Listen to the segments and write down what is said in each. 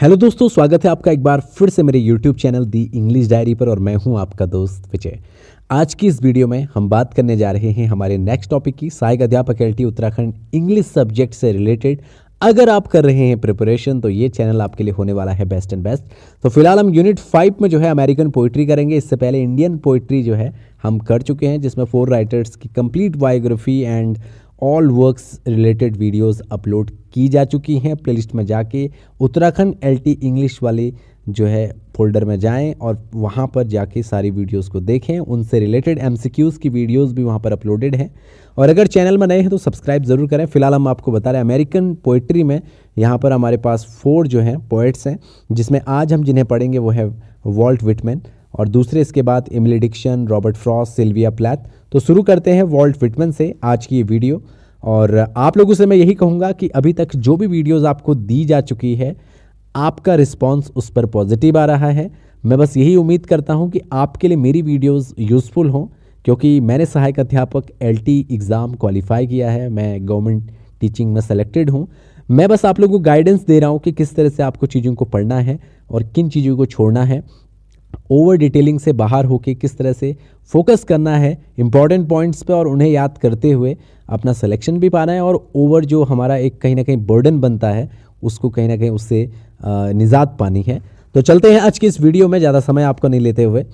Hello दोस्तों, स्वागत है आपका एक बार फिर से मेरे यूट्यूब चैनल दी इंग्लिश डायरी पर और मैं हूं आपका दोस्त विजय। आज की इस वीडियो में हम बात करने जा रहे हैं हमारे नेक्स्ट टॉपिक की, सहायक अध्यापक एलटी उत्तराखंड इंग्लिश सब्जेक्ट से रिलेटेड। अगर आप कर रहे हैं प्रिपरेशन तो ये चैनल आपके लिए होने वाला है बेस्ट एंड बेस्ट। तो फिलहाल हम यूनिट 5 में जो है अमेरिकन पोइट्री करेंगे। इससे पहले इंडियन पोइट्री जो है हम कर चुके हैं, जिसमें 4 राइटर्स की complete biography and all works related videos upload की जा चुकी हैं। प्लेलिस्ट में जाके उत्तराखंड एलटी इंग्लिश वाले जो है फोल्डर में जाएं और वहां पर जाके सारी वीडियोस को देखें। उनसे रिलेटेड एमसीक्यूज़ की वीडियोस भी वहां पर अपलोडेड हैं। और अगर चैनल में नए हैं तो सब्सक्राइब ज़रूर करें। फिलहाल हम आपको बता रहे हैं अमेरिकन पोइट्री में यहाँ पर हमारे पास 4 जो हैं पोइट्स हैं, जिसमें आज हम जिन्हें पढ़ेंगे वो है वॉल्ट विटमैन और दूसरे इसके बाद Emily Dickinson, Robert Frost, Sylvia Plath. तो शुरू करते हैं वॉल्ट विटमैन से आज की ये वीडियो। और आप लोगों से मैं यही कहूँगा कि अभी तक जो भी वीडियोस आपको दी जा चुकी है आपका रिस्पांस उस पर पॉजिटिव आ रहा है। मैं बस यही उम्मीद करता हूँ कि आपके लिए मेरी वीडियोस यूज़फुल हों, क्योंकि मैंने सहायक अध्यापक एलटी एग्ज़ाम क्वालिफाई किया है, मैं गवर्नमेंट टीचिंग में सेलेक्टेड हूँ। मैं बस आप लोगों को गाइडेंस दे रहा हूँ कि किस तरह से आपको चीज़ों को पढ़ना है और किन चीज़ों को छोड़ना है। ओवर डिटेलिंग से बाहर होके किस तरह से फोकस करना है इंपॉर्टेंट पॉइंट्स पे और उन्हें याद करते हुए अपना सिलेक्शन भी पाना है, और ओवर जो हमारा एक कहीं ना कहीं बर्डन बनता है उसको कहीं ना कहीं उससे निजात पानी है। तो चलते हैं आज की इस वीडियो में, ज़्यादा समय आपको नहीं लेते हुए।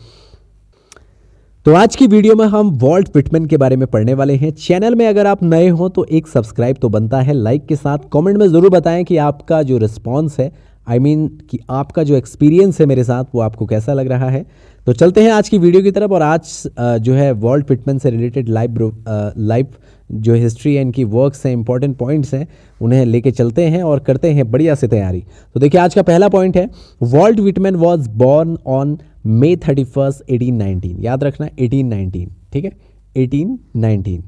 तो आज की वीडियो में हम वॉल्ट विटमैन के बारे में पढ़ने वाले हैं। चैनल में अगर आप नए हो तो एक सब्सक्राइब तो बनता है, लाइक के साथ कमेंट में ज़रूर बताएं कि आपका जो रिस्पांस है, कि आपका जो एक्सपीरियंस है मेरे साथ, वो आपको कैसा लग रहा है। तो चलते हैं आज की वीडियो की तरफ। और आज जो है वॉल्ट विटमैन से रिलेटेड लाइव जो हिस्ट्री है, इनकी वर्क्स हैं, इंपॉर्टेंट पॉइंट्स हैं, उन्हें लेके चलते हैं और करते हैं बढ़िया से तैयारी। तो देखिए आज का पहला पॉइंट है, Walt Whitman was born on May 31, 1819। याद रखना 1819, ठीक है, 1819।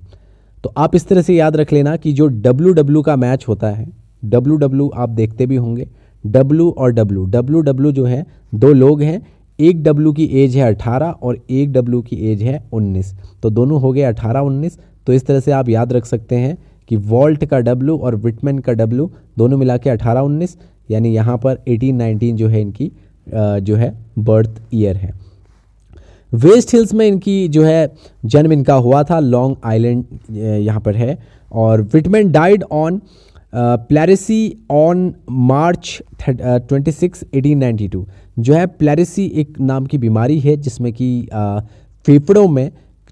तो आप इस तरह से याद रख लेना कि जो WW का मैच होता है, WW आप देखते भी होंगे, W और WW जो है 2 लोग हैं, एक W की एज है 18 और एक W की एज है 19, तो दोनों हो गए 18-19। तो इस तरह से आप याद रख सकते हैं कि वॉल्ट का W और विटमैन का W दोनों मिला के 18-19, यानी यहाँ पर 1819 जो है इनकी जो है बर्थ ईयर है। वेस्ट हिल्स में इनकी जो है जन्म इनका हुआ था, लॉन्ग आइलैंड यहाँ पर है। और Whitman died on pleurisy on March 26, 1892। जो है प्लेरेसी एक नाम की बीमारी है जिसमें कि फेफड़ों में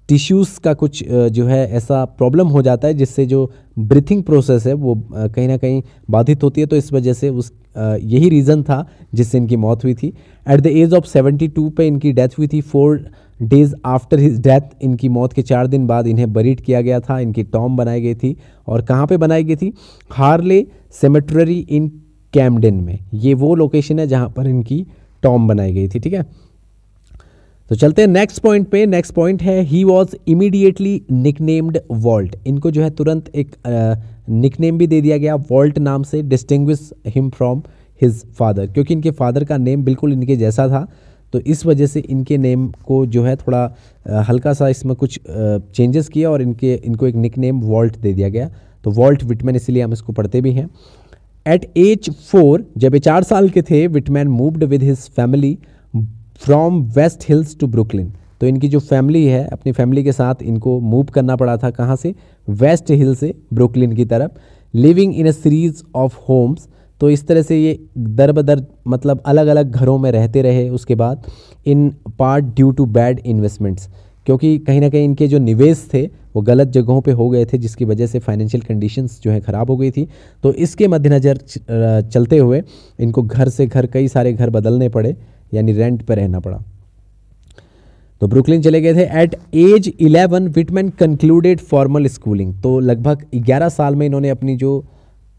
टिश्यूज़ का कुछ जो है ऐसा प्रॉब्लम हो जाता है जिससे जो ब्रीथिंग प्रोसेस है वो कहीं ना कहीं बाधित होती है। तो इस वजह से यही रीज़न था जिससे इनकी मौत हुई थी। एट द एज ऑफ 72 पे इनकी डेथ हुई थी। 4 डेज आफ्टर हिज डेथ, इनकी मौत के 4 दिन बाद इन्हें बरीड किया गया था। इनकी टॉम बनाई गई थी, और कहाँ पे बनाई गई थी? हार्ले सेमेट्री इन कैम्डेन में। ये वो लोकेशन है जहाँ पर इनकी टॉम बनाई गई थी, ठीक है। तो चलते हैं नेक्स्ट पॉइंट पे। नेक्स्ट पॉइंट है, he was immediately nicknamed vault. इनको जो है तुरंत एक निकनेम भी दे दिया गया वॉल्ट नाम से, distinguish him from his father, क्योंकि इनके फादर का नेम बिल्कुल इनके जैसा था। तो इस वजह से इनके नेम को जो है थोड़ा हल्का सा इसमें कुछ चेंजेस किया और इनको एक निकनेम वॉल्ट दे दिया गया। तो वॉल्ट विटमैन, इसीलिए हम इसको पढ़ते भी हैं। एट एज 4, जब ये 4 साल के थे, Whitman moved with his family from West Hills to Brooklyn. तो इनकी जो फैमिली है, अपनी फैमिली के साथ इनको मूव करना पड़ा था। कहाँ से? वेस्ट हिल से ब्रुकलिन की तरफ। Living in a series of homes. तो इस तरह से ये दर बदर मतलब अलग अलग घरों में रहते रहे। उसके बाद in part due to bad investments, क्योंकि कहीं ना कहीं इनके जो निवेश थे वो गलत जगहों पे हो गए थे, जिसकी वजह से फाइनेंशियल कंडीशंस जो है ख़राब हो गई थी। तो इसके मद्देनज़र चलते हुए इनको घर से घर, कई सारे घर बदलने पड़े, यानी रेंट पे रहना पड़ा। तो ब्रुकलिन चले गए थे। At age 11 Whitman concluded formal schooling. तो लगभग 11 साल में इन्होंने अपनी जो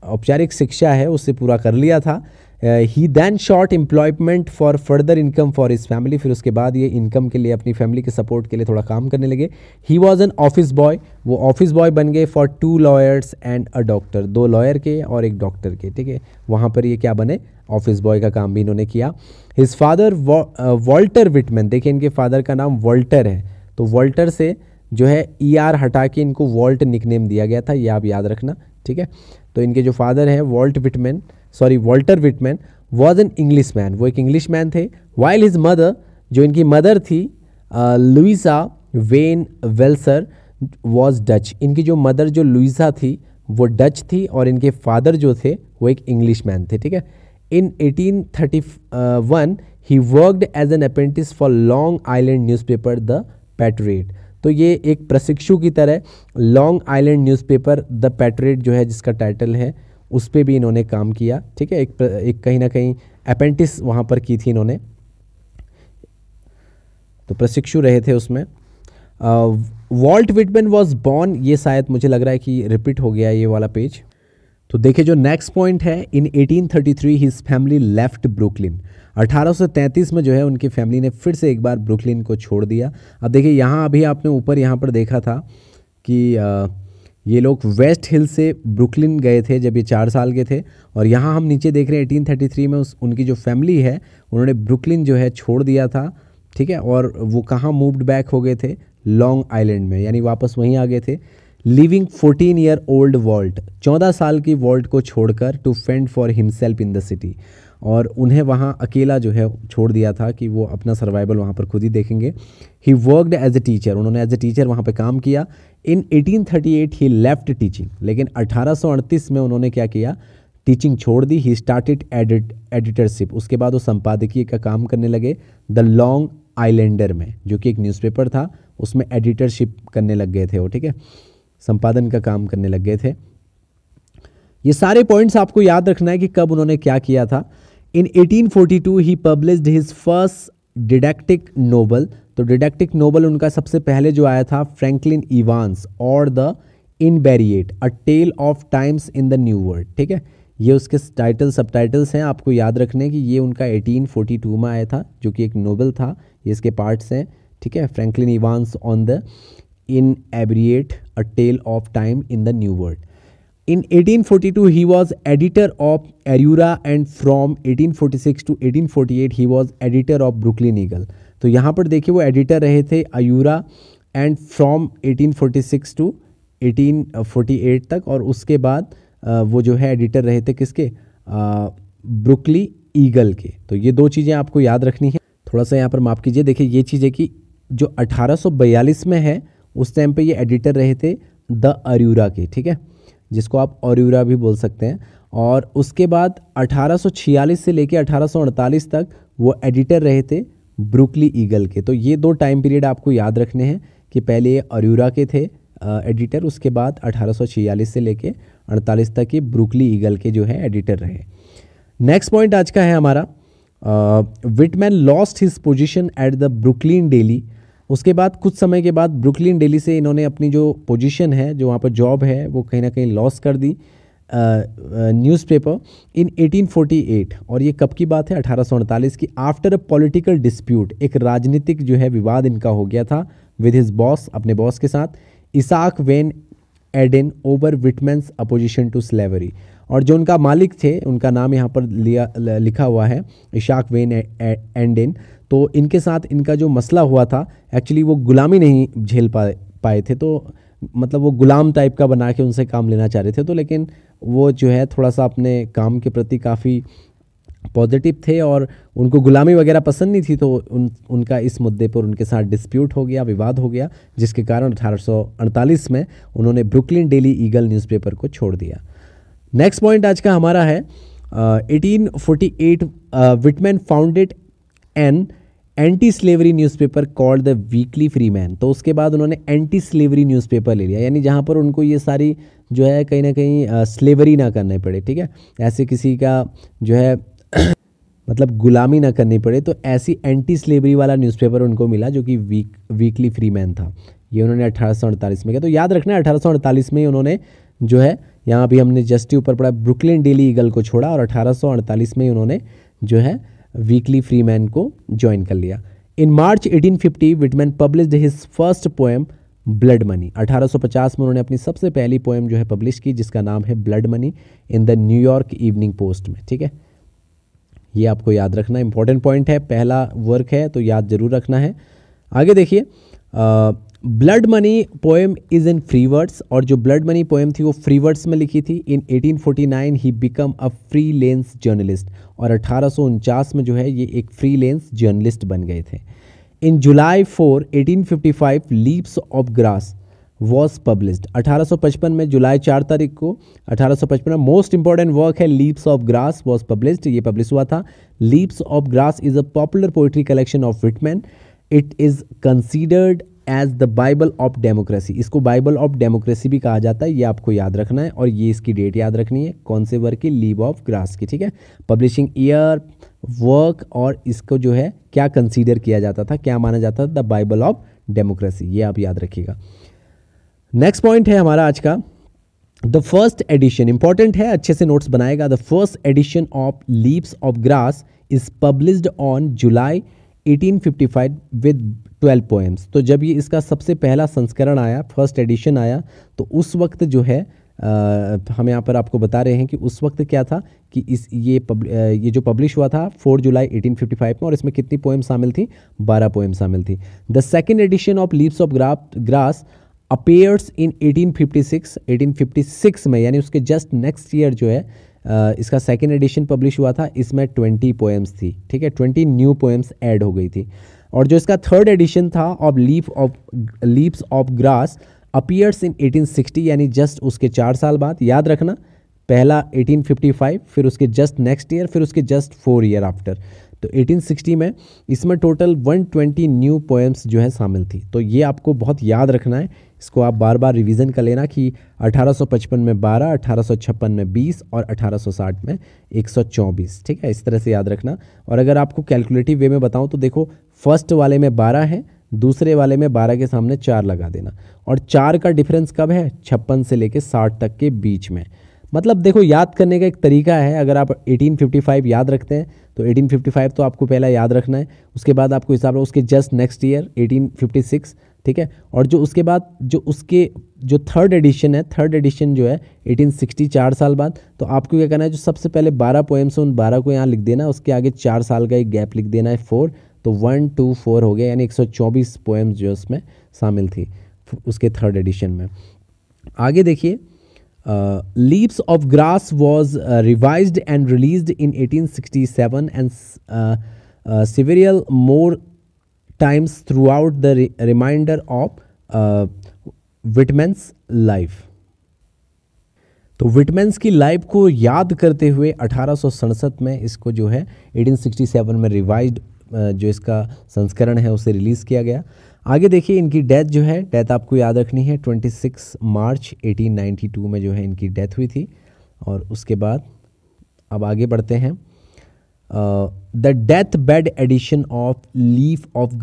औपचारिक शिक्षा है उससे पूरा कर लिया था। He then sought employment for further income for his family. फिर उसके बाद ये इनकम के लिए, अपनी फैमिली के सपोर्ट के लिए थोड़ा काम करने लगे। He was an office boy. वो ऑफिस बॉय बन गए for 2 lawyers and a doctor. 2 lawyer के और एक डॉक्टर के, ठीक है। वहाँ पर ये क्या बने? ऑफिस बॉय का काम भी इन्होंने किया। His father Walter Whitman. देखिए इनके फादर का नाम वॉल्टर है, तो वॉल्टर से जो है ER हटा के इनको वॉल्ट निकनेम दिया गया था, ये आप याद रखना, ठीक है। तो इनके जो फादर हैं Walter Whitman was an English man, वो एक इंग्लिश मैन थे। वाइल हिज मदर, जो इनकी मदर थी लुइसा वेन वेल्सर वॉज डच, इनकी जो मदर जो लुइसा थी वो डच थी और इनके फादर जो थे वो एक इंग्लिश मैन थे, ठीक है। In 1831 he worked as an apprentice for Long Island newspaper the Patriot. तो ये एक प्रशिक्षु की तरह Long Island newspaper the Patriot जो है, जिसका टाइटल है, उस पर भी इन्होंने काम किया, ठीक है। एक कहीं ना कहीं अप्रेंटिस वहाँ पर की थी इन्होंने, तो प्रशिक्षु रहे थे उसमें। वॉल्ट विटमैन वॉज बॉर्न, ये शायद मुझे लग रहा है कि रिपीट हो गया ये वाला पेज। तो देखिए जो नेक्स्ट पॉइंट है, इन 1833 हिज फैमिली लेफ्ट ब्रुकलिन। 1833 में जो है उनकी फैमिली ने फिर से एक बार ब्रुकलिन को छोड़ दिया। अब देखिए यहाँ अभी आपने ऊपर यहाँ पर देखा था कि ये लोग वेस्ट हिल से ब्रुकलिन गए थे जब ये 4 साल के थे, और यहाँ हम नीचे देख रहे हैं 1833 में उनकी जो फैमिली है उन्होंने ब्रुकलिन जो है छोड़ दिया था, ठीक है। और वो कहाँ मूव्ड बैक हो गए थे, लॉन्ग आइलैंड में, यानी वापस वहीं आ गए थे। लिविंग 14 ईयर ओल्ड वॉल्ट, 14 साल की वॉल्ट को छोड़कर to fend for himself in the city, और उन्हें वहाँ अकेला जो है छोड़ दिया था कि वो अपना सर्वाइवल वहाँ पर खुद ही देखेंगे। He worked as a teacher, उन्होंने एज ए टीचर वहाँ पे काम किया। इन 1838 ही लेफ्ट टीचिंग, लेकिन 1838 में उन्होंने क्या किया, टीचिंग छोड़ दी। ही स्टार्टेड एडिटरशिप, उसके बाद वो संपादकीय का काम करने लगे द लॉन्ग आइलैंडर में, जो कि एक न्यूज़पेपर था, उसमें एडिटरशिप करने लग गए थे वो, ठीक है, संपादन का काम करने लग गए थे। ये सारे पॉइंट्स आपको याद रखना है कि कब उन्होंने क्या किया था। In 1842 he published his first didactic novel, तो डिडक्टिक नोवेल उनका सबसे पहले जो आया था, फ्रैंकलिन इवांस और the inebriate a tale of times in the new world, ठीक है। ये उसके टाइटल सबटाइटल्स हैं, आपको याद रखने कि ये उनका 1842 में आया था, जो कि एक नोवेल था। ये इसके पार्ट्स हैं, ठीक है। Franklin Evans on the inebriate a tale of time in the new world. In 1842 he was editor of Arura and from 1846 to 1848 he was editor of Brooklyn Eagle। तो यहाँ पर देखिए वो एडिटर रहे थे अयूरा एंड फ्रॉम 1846 टू 1848 तक, और उसके बाद वो जो है एडिटर रहे थे किसके, ब्रुकली ईगल के। तो ये दो चीज़ें आपको याद रखनी है। थोड़ा सा यहाँ पर माफ़ कीजिए, देखिए ये चीज़ है कि जो 1842 में है उस टाइम पे ये एडिटर रहे थे द अयूरा के, ठीक है, जिसको आप अयूरा भी बोल सकते हैं। और उसके बाद 1846 से लेकर 1848 तक वो एडिटर रहे थे ब्रुकली ईगल के। तो ये दो टाइम पीरियड आपको याद रखने हैं कि पहले ये अयूरा के थे एडिटर, उसके बाद 1846 से लेकर 48 तक ये ब्रुकली ईगल के जो है एडिटर रहे। नेक्स्ट पॉइंट आज का है हमारा, Whitman lost his position at the Brooklyn daily. उसके बाद कुछ समय के बाद ब्रुकलिन डेली से इन्होंने अपनी जो पोजीशन है, जो वहाँ पर जॉब है, वो कहीं ना कहीं लॉस कर दी न्यूज़पेपर इन 1848। और ये कब की बात है, 1848 की। आफ्टर अ पॉलिटिकल डिस्प्यूट, एक राजनीतिक जो है विवाद इनका हो गया था विद हिज बॉस, अपने बॉस के साथ, Isaac Van Anden over Whitman's opposition to slavery. और जो उनका मालिक थे, उनका नाम यहाँ पर लिखा हुआ है, इसाक वेन एडेन। तो इनके साथ इनका जो मसला हुआ था, एक्चुअली वो गुलामी नहीं झेल पाए थे, तो मतलब वो गुलाम टाइप का बना के उनसे काम लेना चाह रहे थे। तो लेकिन वो जो है थोड़ा सा अपने काम के प्रति काफ़ी पॉजिटिव थे और उनको गुलामी वगैरह पसंद नहीं थी, तो उनका इस मुद्दे पर उनके साथ डिस्प्यूट हो गया, विवाद हो गया, जिसके कारण 1848 में उन्होंने ब्रुकलिन डेली ईगल न्यूज़पेपर को छोड़ दिया। नेक्स्ट पॉइंट आज का हमारा है 1848 Whitman founded N anti slavery newspaper called the weekly free Man. तो उसके बाद उन्होंने एंटी स्लेवरी न्यूज़पेपर ले लिया, यानी जहाँ पर उनको ये सारी जो है कहीं ना कहीं स्लेवरी ना करने पड़े, ठीक है, ऐसे किसी का जो है मतलब गुलामी ना करनी पड़े, तो ऐसी एंटी स्लेवरी वाला न्यूज़पेपर उनको मिला जो कि वीकली फ्री मैन था। ये उन्होंने 1848 में किया। तो याद रखना 1848 में ही उन्होंने जो है, यहाँ भी हमने जस्ट ऊपर पढ़ा, ब्रुकलिन डेली ईगल को छोड़ा और 1848 में ही उन्होंने जो है वीकली फ्री मैन को ज्वाइन कर लिया। इन March 1850 Whitman published his first poem blood money. 1850 में उन्होंने अपनी सबसे पहली पोएम जो है पब्लिश की, जिसका नाम है blood money, in the New York evening post में, ठीक है। ये आपको याद रखना, इंपॉर्टेंट पॉइंट है, पहला वर्क है तो याद जरूर रखना है। आगे देखिए blood money poem is in free words, और जो ब्लड मनी पोएम थी वो फ्री वर्ड्स में लिखी थी। इन 1849 he become a freelance journalist, और 1849 में जो है ये एक फ्रीलांस जर्नलिस्ट बन गए थे। In July 4, 1855 Leaves of Grass was published. 1855 में जुलाई 4 तारीख को 1855 में मोस्ट इंपॉर्टेंट वर्क है Leaves of Grass was published, ये पब्लिश हुआ था। Leaves of Grass is a popular poetry collection of Whitman. It is considered as the Bible of democracy, इसको बाइबल ऑफ डेमोक्रेसी भी कहा जाता है, ये आपको याद रखना है। और ये इसकी डेट याद रखनी है, कौन से वर्क की, लीव ऑफ ग्रास की, ठीक है। पब्लिशिंग ईयर, वर्क, और इसको जो है क्या कंसीडर किया जाता था, क्या माना जाता था, द बाइबल ऑफ डेमोक्रेसी, ये आप याद रखिएगा। नेक्स्ट पॉइंट है हमारा आज का, द फर्स्ट एडिशन, इंपॉर्टेंट है, अच्छे से नोट्स बनाएगा। The first edition of Leaves of Grass is published on July 1855 with 12 poems. तो जब ये इसका सबसे पहला संस्करण आया, फर्स्ट एडिशन आया, तो उस वक्त जो है हम यहाँ पर आपको बता रहे हैं कि उस वक्त क्या था कि ये जो पब्लिश हुआ था 4 जुलाई 1855 में, और इसमें कितनी पोएम शामिल थी, 12 पोएम शामिल थी। The second addition of Leaves of grass appears इन 1856 में, यानी उसके जस्ट नेक्स्ट ईयर जो है इसका सेकेंड एडिशन पब्लिश हुआ था। इसमें 20 पोएम्स थी, ठीक है, 20 न्यू पोएम्स ऐड हो गई थी। और जो इसका थर्ड एडिशन था of Leaves of grass appears इन 1860, यानी जस्ट उसके 4 साल बाद, याद रखना, पहला 1855, फिर उसके जस्ट नेक्स्ट ईयर, फिर उसके जस्ट 4 ईयर आफ्टर, तो 1860 में इसमें टोटल 120 न्यू पोएम्स जो है शामिल थी। तो ये आपको बहुत याद रखना है, इसको आप बार बार रिवीजन कर लेना कि 1855 में 12, 1856 में 20 और 1860 में 124, ठीक है, इस तरह से याद रखना। और अगर आपको कैलकुलेटिव वे में बताऊं तो देखो, फर्स्ट वाले में 12 है, दूसरे वाले में 12 के सामने 4 लगा देना, और 4 का डिफरेंस कब है, 56 से लेके 60 तक के बीच में। मतलब देखो, याद करने का एक तरीका है, अगर आप 1855 याद रखते हैं तो 1855 तो आपको पहला याद रखना है, उसके बाद आपको हिसाब रखो उसके जस्ट नेक्स्ट ईयर 1856, ठीक है, और जो उसके बाद जो थर्ड एडिशन है, थर्ड एडिशन जो है 1860, 4 साल बाद, तो आपको क्या करना है, जो सबसे पहले 12 पोएम्स हैं उन 12 को यहाँ लिख देना, उसके आगे 4 साल का एक गैप लिख देना है 4, तो 1 2 4 हो गया, यानी 124 पोएम्स जो उसमें शामिल थी उसके थर्ड एडिशन में। आगे देखिए, leaves of Grass was revised and released in 1867 and several more times throughout the remainder of Whitman's life। तो विटमैन्स की लाइफ को याद करते हुए 1867 में इसको जो है 1867 में रिवाइज्ड जो इसका संस्करण है उसे रिलीज़ किया गया। आगे देखिए, इनकी डेथ जो है, डेथ आपको याद रखनी है, 26 मार्च 1892 में जो है इनकी डेथ हुई थी। और उसके बाद अब आगे बढ़ते हैं, the death bed edition of Leaves of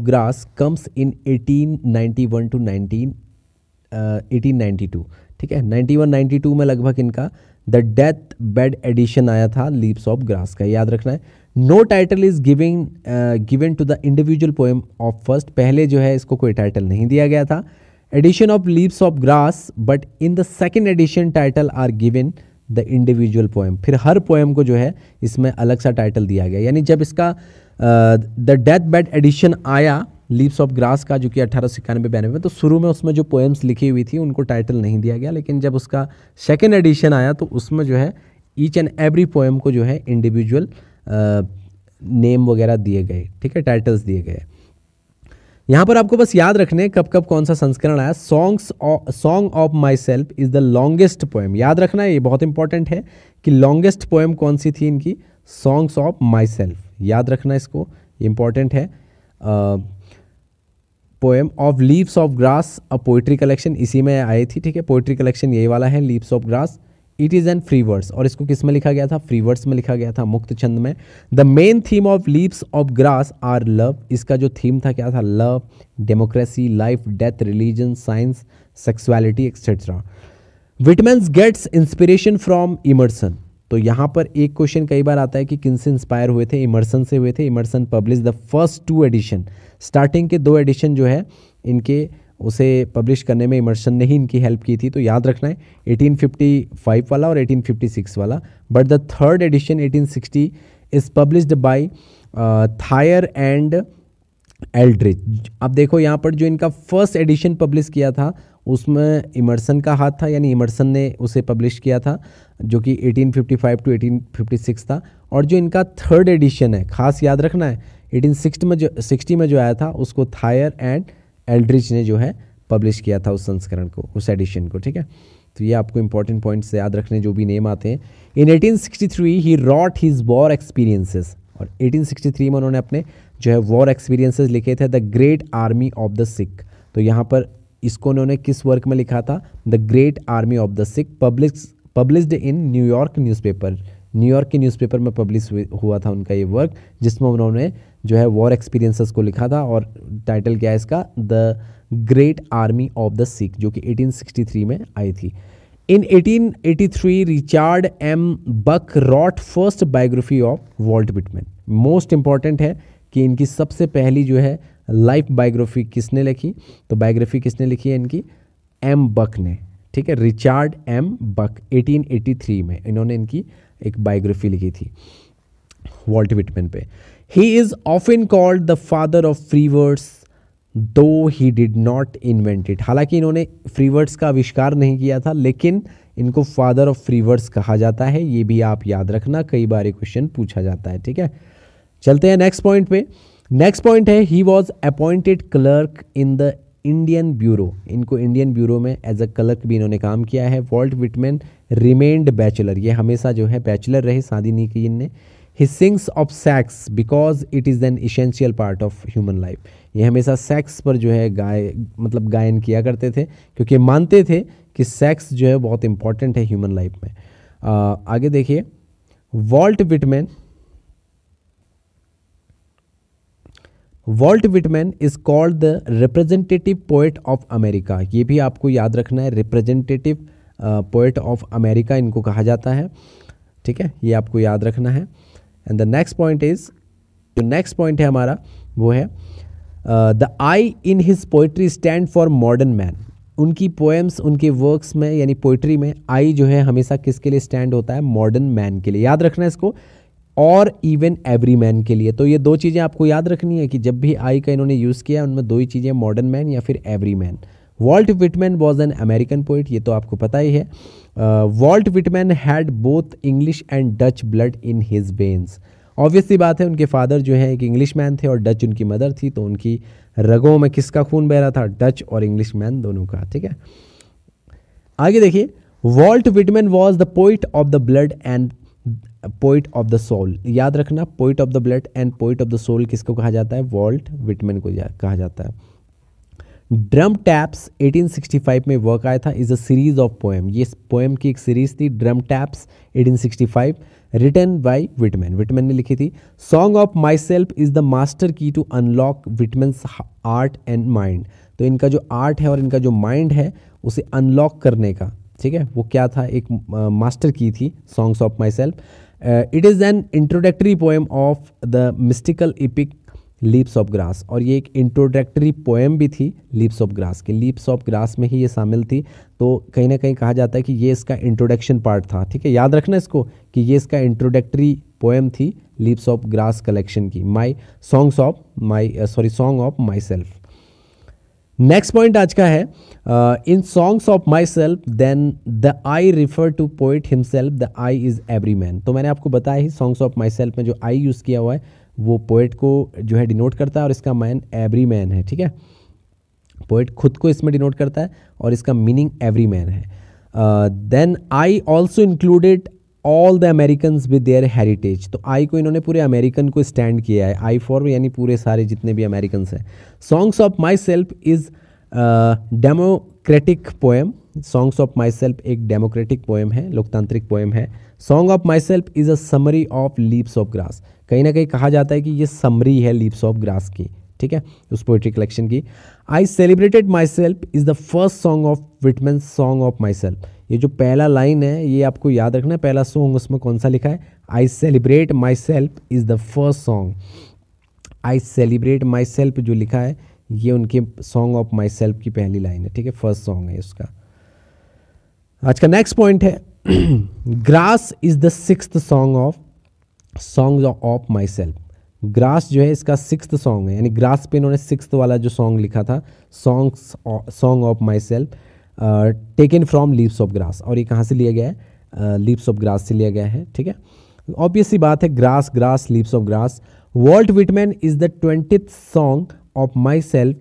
Grass comes in 1891 to 1892, ठीक है, 91-92 में लगभग इनका द डेथ बेड एडिशन आया था लीव्स ऑफ ग्रास का, याद रखना है। No title is given to the individual poem of first, पहले जो है इसको कोई टाइटल नहीं दिया गया था। Edition of Leaves of Grass, but in the second edition title are given the individual poem, फिर हर पोएम को जो है इसमें अलग सा टाइटल दिया गया। यानी जब इसका द डेथ बेड एडिशन आया लीव्स ऑफ ग्रास का, जो कि 1891-92 में, तो शुरू में उसमें जो पोएम्स लिखी हुई थी उनको टाइटल नहीं दिया गया, लेकिन जब उसका सेकेंड एडिशन आया तो उसमें जो है ईच एंड एवरी पोएम को जो है इंडिविजुअल नेम वगैरह दिए गए, ठीक है, टाइटल्स दिए गए। यहाँ पर आपको बस याद रखने कब कब कौन सा संस्करण आया। Song of Myself is the longest poem, याद रखना है, ये बहुत इंपॉर्टेंट है कि लॉन्गेस्ट पोएम कौन सी थी इनकी, सॉन्ग्स ऑफ माई सेल्फ, याद रखना इसको, इंपॉर्टेंट है। Poem of Leaves of grass a poetry collection, इसी में आई थी, ठीक है, पोइट्री कलेक्शन यही वाला है Leaves of grass. It is an free words, और इसको किस में लिखा गया था, फ्री वर्ड्स में लिखा गया था, मुक्त छंद में। The main theme of Leaves of Grass are love, इसका जो थीम था क्या था, love, democracy, life, death, religion, science, sexuality etcetera. Whitman's gets inspiration from Emerson, तो यहाँ पर एक क्वेश्चन कई बार आता है कि किन से इंस्पायर हुए थे, इमर्सन से हुए थे। Emerson publish the first 2 edition, starting के 2 एडिशन जो है इनके उसे पब्लिश करने में इमर्सन ने ही इनकी हेल्प की थी, तो याद रखना है 1855 वाला और 1856 वाला। But the third edition 1860 is published by tier and Aldrich. अब देखो यहाँ पर जो इनका फर्स्ट एडिशन पब्लिश किया था उसमें इमर्सन का हाथ था, यानी इमर्सन ने उसे पब्लिश किया था, जो कि 1855 टू 1856 था। और जो इनका थर्ड एडिशन है, खास याद रखना है, 1860 में जो आया था उसको थायर एंड एल्ड्रिच ने जो है पब्लिश किया था उस संस्करण को, उस एडिशन को, ठीक है। तो ये आपको इंपॉर्टेंट पॉइंट्स याद रखने जो भी नेम आते हैं। इन 1863 ही रॉट हिज वॉर एक्सपीरियंसेस, और 1863 में उन्होंने अपने जो है वॉर एक्सपीरियंसेस लिखे थे, the great army of the Sikh. तो यहाँ पर इसको उन्होंने किस वर्क में लिखा था, the great army of the Sikh, published in New York newspaper. New York के न्यूज़पेपर में पब्लिश हुआ था उनका ये वर्क, जिसमें उन्होंने जो है वॉर एक्सपीरियंसेस को लिखा था, और टाइटल क्या है इसका, the great army of the sick, जो कि 1863 में आई थी। In 1883 Richard M Bucke wrote first biography of Walt Whitman. Most important है कि इनकी सबसे पहली जो है लाइफ बायोग्राफी किसने लिखी, तो बायोग्राफी किसने लिखी है इनकी, एम बक ने, ठीक है, रिचार्ड एम बक। 1883 में इन्होंने इनकी एक बायोग्राफी लिखी थी वॉल्ट विटमैन पे। He is often called the father of free words though he did not invent it. हालांकि इन्होंने फ्री वर्ड्स का आविष्कार नहीं किया था, लेकिन इनको फादर ऑफ फ्री वर्ड्स कहा जाता है। ये भी आप याद रखना, कई बार क्वेश्चन पूछा जाता है, ठीक है। चलते हैं नेक्स्ट पॉइंट पे। नेक्स्ट पॉइंट है he was appointed clerk in the Indian bureau. इनको इंडियन ब्यूरो में एज अ क्लर्क भी इन्होंने काम किया है। वॉल्ट विटमैन रिमेन्ड बैचलर, ये हमेशा जो है बैचलर रहे, शादी नहीं की इनने। He sings of sex because it is an essential part of human life. ये हमेशा सेक्स पर जो है गायन किया करते थे, क्योंकि मानते थे कि सेक्स जो है बहुत इंपॉर्टेंट है ह्यूमन लाइफ में। आगे देखिए, Walt Whitman is called the representative poet of America. ये भी आपको याद रखना है, रिप्रेजेंटेटिव पोएट ऑफ अमेरिका इनको कहा जाता है, ठीक है, ये आपको याद रखना है। And the next point is, जो नेक्स्ट पॉइंट है हमारा वो है the I in his poetry stand for modern man. उनकी पोएम्स, उनके वर्क्स में यानी पोइट्री में आई जो है हमेशा किसके लिए स्टैंड होता है, मॉडर्न मैन के लिए। याद रखना है इसको, और इवन एवरी मैन के लिए। तो ये दो चीज़ें आपको याद रखनी है कि जब भी आई का इन्होंने यूज़ किया उनमें दो ही चीज़ें, मॉडर्न मैन या फिर every man. Vault Whitman was an American poet, ये तो आपको पता ही है। Walt Whitman had both English and Dutch blood in his veins. Obviously बात है, उनके फादर जो है एक इंग्लिश मैन थे और डच उनकी मदर थी, तो उनकी रगों में किसका खून बह रहा था, डच और इंग्लिश मैन दोनों का, ठीक है। आगे देखिए, Walt Whitman was the poet of the blood and poet of the soul. याद रखना, poet of the blood and poet of the soul किसको कहा जाता है, वॉल्ट विटमैन को कहा जाता है। ड्रम टैप्स 1865 में वर्क आया था, is a series of poem. ये पोएम की एक सीरीज थी, Drum Taps 1865, written by Whitman, Whitman ने लिखी थी। Song of Myself is the master key to unlock Whitman's art and mind. तो इनका जो आर्ट है और इनका जो माइंड है उसे अनलॉक करने का, ठीक है, वो क्या था, एक मास्टर की थी songs of my self. It is an introductory poem of the mystical EPIC leaps of grass. और ये एक इंट्रोडक्टरी पोएम भी थी लीप्स ऑफ ग्रास की, लीप्स ऑफ ग्रास में ही ये शामिल थी। तो कहीं ना कहीं कहा जाता है कि ये इसका इंट्रोडक्शन पार्ट था, ठीक है, याद रखना इसको कि ये इसका इंट्रोडक्टरी पोएम थी लीप्स ऑफ ग्रास कलेक्शन की, Song of my self. Next point आज का है, in Songs of Myself then the I refer to poet himself, the I is every man. तो मैंने आपको बताया ही, सॉन्ग्स ऑफ माई सेल्फ में जो आई यूज़ किया हुआ है वो पोइट को जो है डिनोट करता है, और इसका मैन एवरी मैन है, ठीक है। पोइट खुद को इसमें डिनोट करता है और इसका मीनिंग एवरी मैन है। Then I also included all the Americans with their heritage. तो आई को इन्होंने पूरे अमेरिकन को स्टैंड किया है, आई फॉर यानी पूरे सारे जितने भी अमेरिकन्स हैं। Songs of Myself is democratic poem. Songs of my self एक डेमोक्रेटिक पोएम है, लोकतांत्रिक पोएम है। Song of Myself is a summary of Leaves of grass. कहीं ना कहीं कहा जाता है कि ये समरी है लीव्स ऑफ ग्रास की, ठीक है, उस पोइट्री कलेक्शन की। I celebrated my self is the first song of Whitman song of my self. ये जो पहला लाइन है ये आपको याद रखना है, पहला सॉन्ग उसमें कौन सा लिखा है, आई celebrate Myself is the first song. I celebrate my self जो लिखा है ये उनके सॉन्ग ऑफ माई सेल्फ की पहली लाइन है, ठीक है, फर्स्ट सॉन्ग है उसका। आज का नेक्स्ट पॉइंट है, grass is the sixth song of my self. Grass जो है इसका 6th सॉन्ग है, यानी ग्रास पे इन्होंने 6th वाला जो सॉन्ग लिखा था, song of my self, taken from leaves of grass. और ये कहाँ से लिया गया है? लीव्स ऑफ ग्रास से लिया गया है, ठीक है। ऑब्वियस सी बात है, grass grass leaves of grass. Vault Whitman is the 20th song of my self,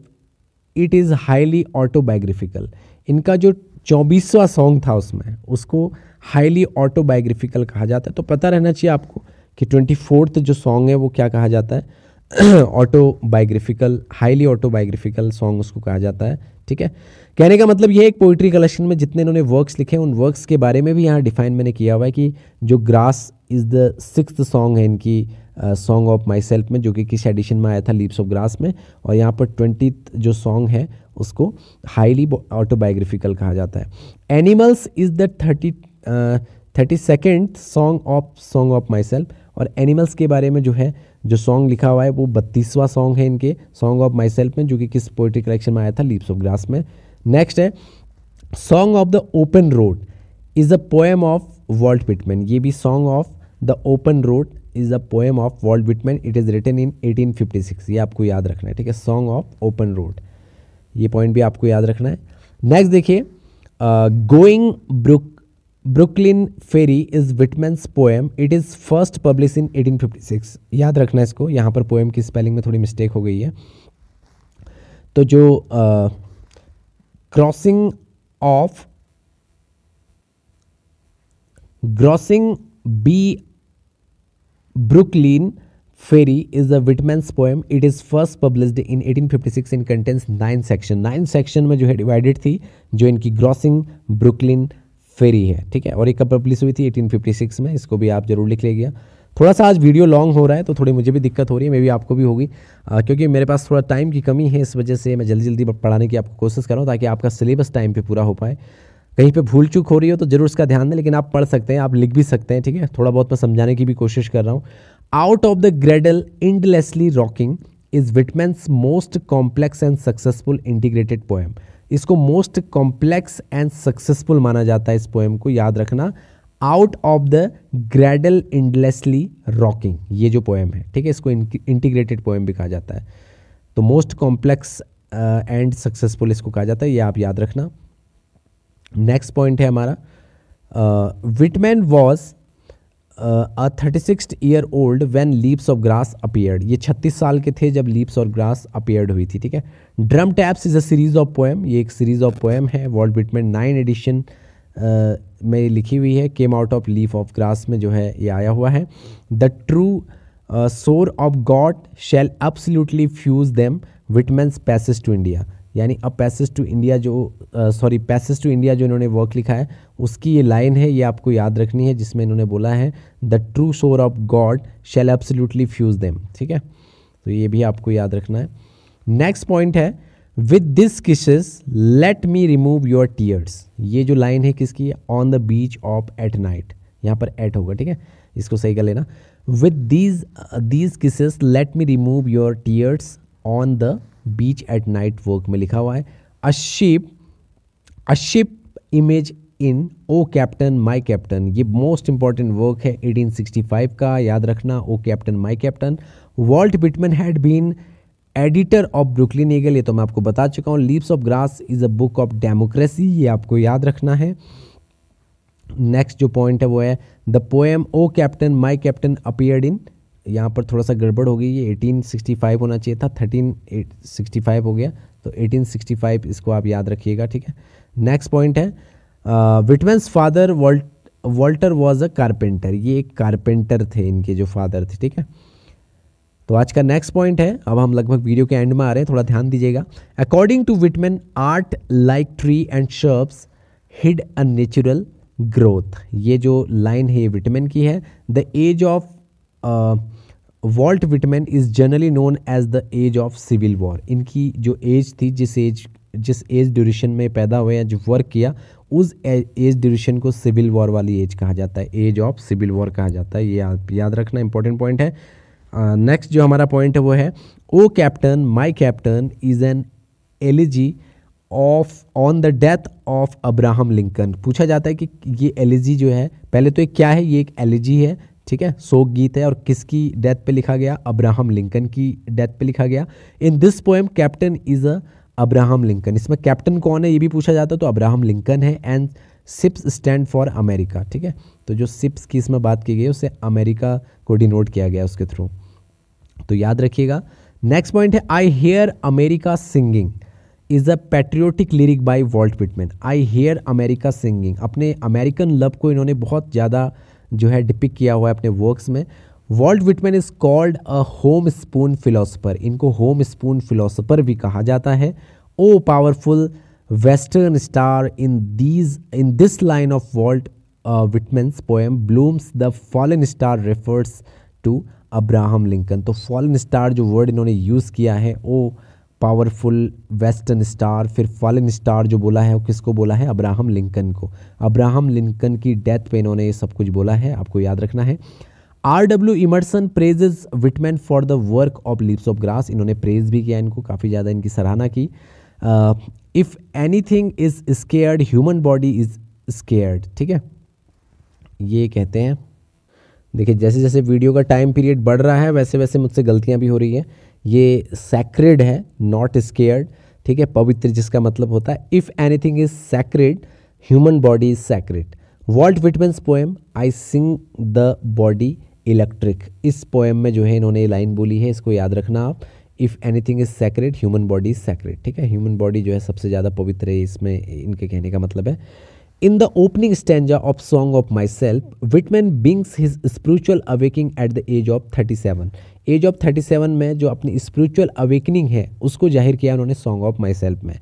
it is highly autobiographical. इनका जो 24वां सॉन्ग था उसमें, उसको हाईली ऑटोबायोग्राफिकल कहा जाता है। तो पता रहना चाहिए आपको कि 24th जो सॉन्ग है वो क्या कहा जाता है? ऑटोबायोग्राफिकल, हाईली ऑटोबायोग्राफिकल सॉन्ग उसको कहा जाता है, ठीक है। कहने का मतलब ये है, एक पोइट्री कलेक्शन में जितने इन्होंने वर्क्स लिखे हैं उन वर्क्स के बारे में भी यहाँ डिफाइन मैंने किया हुआ है कि जो grass is the 6th song है इनकी सॉन्ग ऑफ माई सेल्फ में, जो कि किस एडिशन में आया था? लीव्स ऑफ ग्रास में। और यहाँ पर 20th जो सॉन्ग है उसको हाईली ऑटोबायोग्राफिकल कहा जाता है। Animals is the 32nd song of my self. और एनिमल्स के बारे में जो है जो सॉन्ग लिखा हुआ है वो 32वां सॉन्ग है इनके सॉन्ग ऑफ माई सेल्फ में, जो कि किस पोइट्री कलेक्शन में आया था? लीव्स ऑफ ग्रास में। नेक्स्ट है Song of the Open Road is a poem of Walt Whitman. ये भी Song of the Open Road is a poem of Walt Whitman, it is written in 1856। ये आपको याद रखना है, ठीक है। सॉन्ग ऑफ ओपन रोड, ये पॉइंट भी आपको याद रखना है। नेक्स्ट देखिए, going Brooklyn Ferry is Whitman's poem, it is first publish इन 1856। याद रखना है इसको, यहाँ पर पोएम की स्पेलिंग में थोड़ी मिस्टेक हो गई है। तो जो crossing be Brooklyn Ferry is a Whitman's poem, it is first published in 1856 in contains 9 section. 9 section में जो है डिवाइडेड थी जो इनकी क्रॉसिंग ब्रुकलिन फेरी है, ठीक है। और एक कब पब्लिश हुई थी? 1856 में। इसको भी आप जरूर लिख लीजिएगा। थोड़ा सा आज वीडियो लॉन्ग हो रहा है तो थोड़ी मुझे भी दिक्कत हो रही है, मे भी आपको भी होगी, क्योंकि मेरे पास थोड़ा टाइम की कमी है। इस वजह से मैं जल्दी जल्दी पढ़ाने की आपको कोशिश कर रहा हूँ ताकि आपका सिलेबस टाइम पे पूरा हो पाए। कहीं पे भूल चूक हो रही हो तो जरूर उसका ध्यान दें, लेकिन आप पढ़ सकते हैं, आप लिख भी सकते हैं, ठीक है। थोड़ा बहुत मैं समझाने की भी कोशिश कर रहा हूँ। Out of the Cradle Endlessly Rocking is Whitman's most complex and successful integrated poem. इसको मोस्ट कॉम्प्लेक्स एंड सक्सेसफुल माना जाता है इस पोएम को, याद रखना। Out of the Cradle Endlessly Rocking, ये जो पोएम है, ठीक है, इसको इंटीग्रेटेड पोएम भी कहा जाता है। तो मोस्ट कॉम्प्लेक्स एंड सक्सेसफुल इसको कहा जाता है, ये आप याद रखना। नेक्स्ट पॉइंट है हमारा, Whitman was a 36 year old when leaves of grass appeared. ये 36 साल के थे जब लीव्स ऑफ ग्रास अपीयर्ड हुई थी, ठीक है। Drum Taps is a series of poem, ये एक सीरीज ऑफ पोएम है। वॉल्ट विटमैन 9 एडिशन में लिखी हुई है। Came out of Leaf of Grass में जो है ये आया हुआ है। The true son of God shall absolutely fuse them, Whitman's Passage to India. यानी अब Passage to India Passage to India जो इन्होंने वर्क लिखा है उसकी ये लाइन है, ये आपको याद रखनी है, जिसमें इन्होंने बोला है the true son of God shall absolutely fuse them, ठीक है। तो ये भी आपको याद रखना है। नेक्स्ट पॉइंट है, with this kisses let me remove your tears. ये जो लाइन है किसकी है? On the beach at night नाइट, यहाँ पर एट होगा, ठीक है, इसको सही कर लेना। With these kisses let me remove your tears On the Beach at Night work में लिखा हुआ है। A ship image in O Captain my Captain, ये मोस्ट इंपॉर्टेंट वर्क है 1865 का, याद रखना। O Captain my Captain. Walt Whitman had been editor of Brooklyn Eagle, ये तो मैं आपको बता चुका हूँ। Leaves of Grass is a book of democracy, ये आपको याद रखना है। नेक्स्ट जो पॉइंट है वो है the poem O Captain my Captain appeared in, यहाँ पर थोड़ा सा गड़बड़ हो गई, ये 1865 होना चाहिए था, 1365 हो गया, तो 1865 इसको आप याद रखिएगा, ठीक है। नेक्स्ट पॉइंट है, Whitman's father Walter was a carpenter, ये एक कारपेंटर थे इनके जो फादर थे, ठीक है। तो आज का नेक्स्ट पॉइंट है, अब हम लगभग वीडियो के एंड में आ रहे हैं, थोड़ा ध्यान दीजिएगा। According to Whitman art like tree and shrubs hid a natural growth, ये जो लाइन है ये विटमैन की है। The age of Walt Whitman is generally known as the age of Civil War. इनकी जो एज थी, जिस एज ड्यूरेशन में पैदा हुए या जो वर्क किया, उस एज ड्यूरेशन को सिविल वॉर वाली एज कहा जाता है, एज ऑफ सिविल वॉर कहा जाता है, ये आप याद रखना, इंपॉर्टेंट पॉइंट है। नेक्स्ट जो हमारा पॉइंट है वो है O Captain my Captain is an elegy of on the death of Abraham Lincoln. पूछा जाता है कि ये एलिजी जो है, पहले तो ये क्या है, ये एक एलिजी है ठीक है, शोक गीत है और किसकी डेथ पे लिखा गया, अब्राहम लिंकन की डेथ पे लिखा गया। In this poem captain is a Abraham Lincoln, इसमें कैप्टन कौन है ये भी पूछा जाता है, तो अब्राहम लिंकन है। And ships stand for America, ठीक है, तो जो सिप्स की इसमें बात की गई है उससे अमेरिका को डिनोट किया गया उसके थ्रू, तो याद रखिएगा। नेक्स्ट पॉइंट है I Hear America Singing is a patriotic lyric by Walt Whitman. I Hear America Singing, अपने अमेरिकन लव को इन्होंने बहुत ज़्यादा जो है डिपिक्ट किया हुआ है अपने वर्क्स में। Walt Whitman is called a homespun philosopher, इनको होम स्पून फिलोसफर भी कहा जाता है। O powerful western star in this line of Walt Whitman's poem blooms the fallen star refers to Abraham Lincoln. तो fallen star जो word इन्होंने use किया है, ओ पावरफुल वेस्टर्न स्टार, फिर फॉलन स्टार जो बोला है वो किसको बोला है, अब्राहम लिंकन को। अब्राहम लिंकन की डेथ पे इन्होंने ये सब कुछ बोला है, आपको याद रखना है। R.W. Emerson praises Whitman for the work of Leaves of Grass, इन्होंने प्रेज भी किया इनको, काफ़ी ज़्यादा इनकी सराहना की। If anything is sacred human body is sacred, ठीक है, ये कहते हैं। देखिए जैसे जैसे वीडियो का टाइम पीरियड बढ़ रहा है वैसे वैसे मुझसे गलतियां भी हो रही हैं। ये सैक्रेड है, नॉट स्केयर्ड, ठीक है, पवित्र जिसका मतलब होता है if anything is sacred human body is sacred. Walt Whitman's poem I Sing the Body Electric, इस पोएम में जो है इन्होंने ये लाइन बोली है, इसको याद रखना आप। If anything is sacred human body is sacred, ठीक है, ह्यूमन बॉडी जो है सबसे ज़्यादा पवित्र है, इसमें इनके कहने का मतलब है। In the opening stanza of Song of Myself, Whitman brings his spiritual awakening at the age of 37. Age of 37 में जो अपनी स्पिरिचुअल अवेकनिंग है उसको जाहिर किया उन्होंने सॉन्ग ऑफ माई सेल्फ में।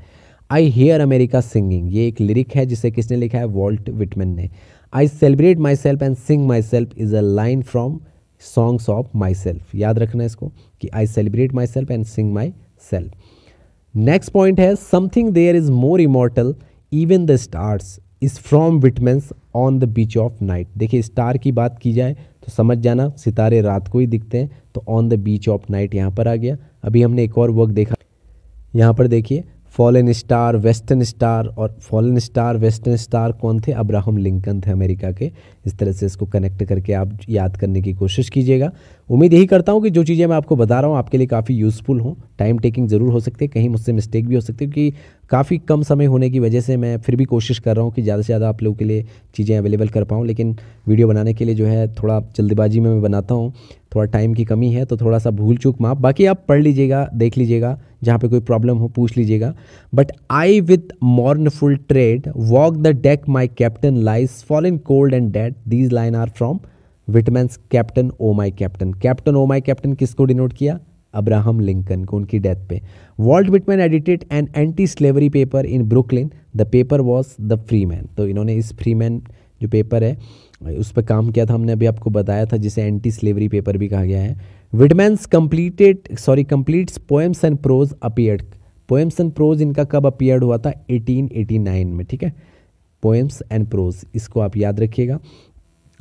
आई हेयर अमेरिका सिंगिंग, ये एक लिरिक है जिसे किसने लिखा है, वॉल्ट विटमैन ने। I celebrate myself and sing myself is a line from Songs of Myself, याद रखना इसको कि I celebrate myself and sing my self. Next point है something there is more immortal even the stars is from Whitman's On the beach of Night. देखिए star की बात की जाए तो समझ जाना सितारे रात को ही दिखते हैं, तो on the beach of night यहाँ पर आ गया। अभी हमने एक और वर्क देखा, यहाँ पर देखिए फॉलन स्टार वेस्टर्न स्टार, और फॉलन स्टार वेस्टर्न स्टार कौन थे, अब्राहम लिंकन थे अमेरिका के। इस तरह से इसको कनेक्ट करके आप याद करने की कोशिश कीजिएगा। उम्मीद यही करता हूँ कि जो चीज़ें मैं आपको बता रहा हूँ आपके लिए काफ़ी यूज़फुल हों। टाइम टेकिंग ज़रूर हो सकती है, कहीं मुझसे मिस्टेक भी हो सकती है, क्योंकि काफ़ी कम समय होने की वजह से मैं फिर भी कोशिश कर रहा हूँ कि ज़्यादा से ज़्यादा आप लोगों के लिए चीज़ें अवेलेबल कर पाऊँ। लेकिन वीडियो बनाने के लिए जो है थोड़ा जल्दबाजी में मैं बनाता हूँ, थोड़ा टाइम की कमी है, तो थोड़ा सा भूल चूक माफ। बाकी आप पढ़ लीजिएगा, देख लीजिएगा, जहाँ पे कोई प्रॉब्लम हो पूछ लीजिएगा। But I with mournful tread walk the deck my captain lies fallen cold and dead, these line are from Whitman's Captain O My Captain. Captain O My Captain किसको डिनोट किया, अब्राहम लिंकन को, उनकी death पे। Walt Whitman edited an anti slavery paper in Brooklyn, the paper was the Free Man. तो इन्होंने इस free man जो paper है उस पर काम किया था, हमने अभी आपको बताया था, जिसे एंटी स्लेवरी पेपर भी कहा गया है। Whitman's completes poems and prose appeared. Poems and prose इनका कब अपीयर्ड हुआ था, 1889 में, ठीक है, पोएम्स एंड प्रोज, इसको आप याद रखिएगा।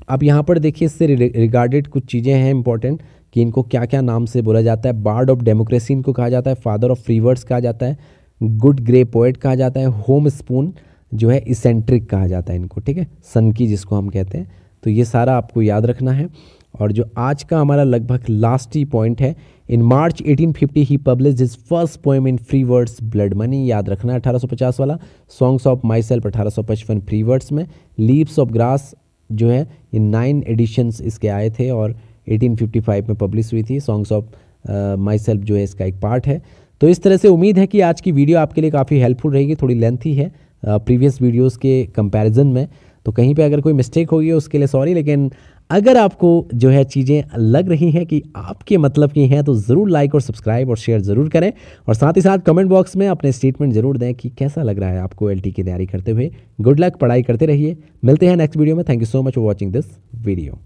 अब यहाँ पर देखिए इससे रिगार्डेड कुछ चीज़ें हैं इंपॉर्टेंट कि इनको क्या क्या नाम से बोला जाता है। बार्ड ऑफ डेमोक्रेसी इनको कहा जाता है, फादर ऑफ फ्री वर्ड्स कहा जाता है, गुड ग्रे पोएट कहा जाता है, होम स्पून जो है इसेंट्रिक कहा जाता है इनको, ठीक है, सन की जिसको हम कहते हैं। तो ये सारा आपको याद रखना है। और जो आज का हमारा लगभग लास्ट ही पॉइंट है, in March 1850 he published his first poem in free words Blood Money, याद रखना है 1850 वाला। Songs of Myself 1855 free words में। लीव्स ऑफ ग्रास जो है ये 9 एडिशंस इसके आए थे और 1855 में पब्लिश हुई थी। सॉन्ग्स ऑफ माई सेल्फ जो है इसका एक पार्ट है। तो इस तरह से उम्मीद है कि आज की वीडियो आपके लिए काफ़ी हेल्पफुल रहेगी। थोड़ी लेंथी है प्रीवियस वीडियोस के कंपैरिजन में, तो कहीं पे अगर कोई मिस्टेक होगी उसके लिए सॉरी। लेकिन अगर आपको जो है चीज़ें लग रही हैं कि आपके मतलब की हैं तो ज़रूर लाइक और सब्सक्राइब और शेयर ज़रूर करें, और साथ ही साथ कमेंट बॉक्स में अपने स्टेटमेंट ज़रूर दें कि कैसा लग रहा है आपको LT की तैयारी करते हुए। गुड लक, पढ़ाई करते रहिए। मिलते हैं नेक्स्ट वीडियो में। Thank you so much for watching this video.